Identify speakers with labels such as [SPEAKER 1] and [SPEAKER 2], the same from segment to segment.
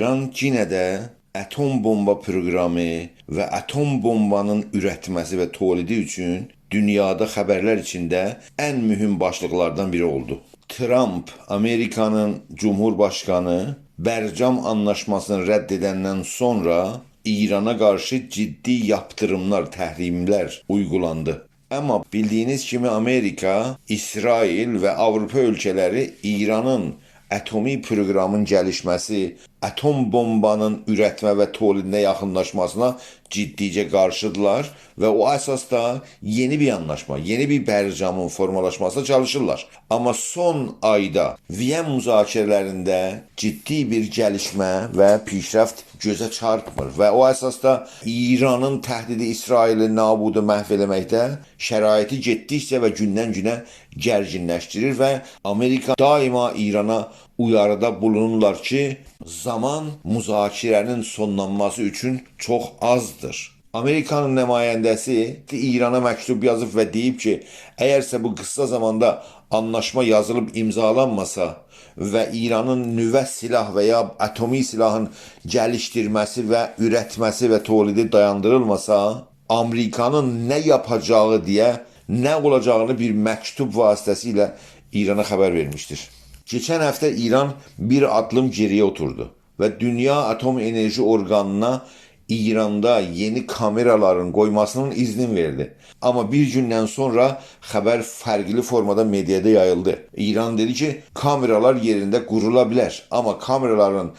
[SPEAKER 1] İran yine de atom bomba proqramı və atom bombanın ürətməsi və tolidi üçün dünyada xəbərlər içində ən mühüm başlıqlardan biri oldu. Trump, Amerikanın Cumhurbaşkanı Bərcam anlaşmasını rədd edəndən sonra İrana qarşı ciddi yaptırımlar, təhrimlər uygulandı. Amma bildiyiniz kimi Amerika, İsrail və Avropa ölkələri İranın atomi proqramın gəlişməsi, atom bombanın ürətmə və tolidinə yaxınlaşmasına ciddicə qarşıdırlar və o əsasda yeni bir anlaşma, yeni bir bərcamın formalaşmasına çalışırlar. Amma son ayda Viyen müzakirələrində ciddi bir gəlişmə və pişrəft gözə çarpmır və o əsasda İranın təhdidi İsraili nabudu məhv eləməkdə şəraiti getdikcə və gündən-günə gərginləşdirir və Amerika daima İrana uyarıda bulunurlar ki, zaman müzakirənin sonlanması üçün çox azdır. Amerikanın nümayəndəsi İrana məktub yazıb və deyib ki, əgərsə bu qısa zamanda anlaşma yazılıb imzalanmasa və İranın nüvə silah və ya atomi silahın gəlişdirməsi və ürətməsi və tolidi dayandırılmasa, Amerikanın nə yapacağı deyə, nə olacağını bir məktub vasitəsilə İrana xəbər vermişdir. Geçen hafta İran bir adım geriye oturdu ve Dünya Atom Enerji Organı'na İran'da yeni kameraların koymasının iznin verdi. Ama bir günden sonra haber farklı formada medyada yayıldı. İran dedi ki kameralar yerinde kurulabilir ama kameraların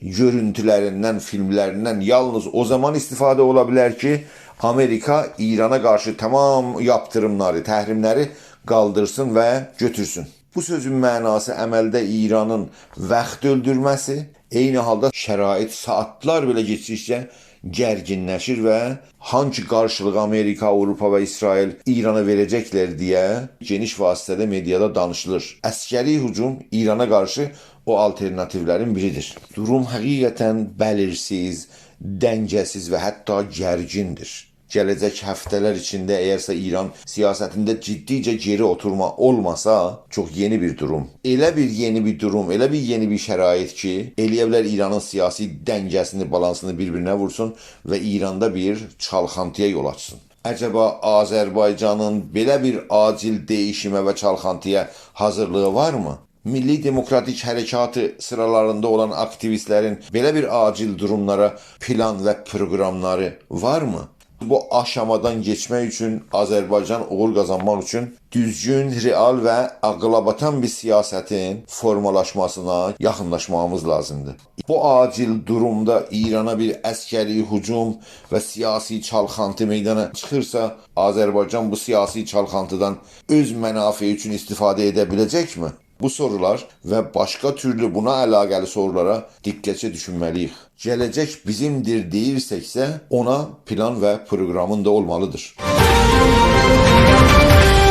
[SPEAKER 1] görüntülerinden, filmlerinden yalnız o zaman istifade olabilir ki Amerika İran'a karşı tamam yaptırımları, təhrimləri qaldırsın və götürsün. Bu sözün mənası əməldə İranın vaxt öldürməsi, eyni halda şərait saatlar belə keçdikcə gərginləşir və hangi qarşılığı Amerika, Avropa və İsrail İrana verəcəklər deyə geniş vasitədə mediada danışılır. Əskəri hücum İrana qarşı o alternativlərin biridir. Durum həqiqətən bəlirsiz, dəngəsiz və hətta gərgindir. Gələcək həftələr içində əgərsə İran siyasətində ciddicə geri oturma olmasa, çox yeni bir durum. Elə bir yeni bir durum, elə bir yeni bir şərait ki, eləyə bilər İranın siyasi dəngəsini, balansını bir-birinə vursun və İranda bir çalxantıya yol açsın. Əcəba Azərbaycanın belə bir acil dəyişimə və çalxantıya hazırlığı varmı? Milli Demokratik Hərəkatı sıralarında olan aktivistlərin belə bir acil durumlara plan və proqramları varmı? Bu aşamadan geçmək üçün Azərbaycan uğur qazanmaq üçün düzgün, real və ağlabatan bir siyasetin formalaşmasına yaxınlaşmamız lazımdır. Bu acil durumda İrana bir əskəri hücum və siyasi çalxantı meydana çıxırsa, Azərbaycan bu siyasi çalxantıdan öz mənafi üçün istifadə edə biləcəkmi? Bu sorular və başqa türlü buna əlaqəli sorulara diqqətlə düşünməliyik. Gələcək bizimdir deyirseksə, ona plan və proqramın da olmalıdır.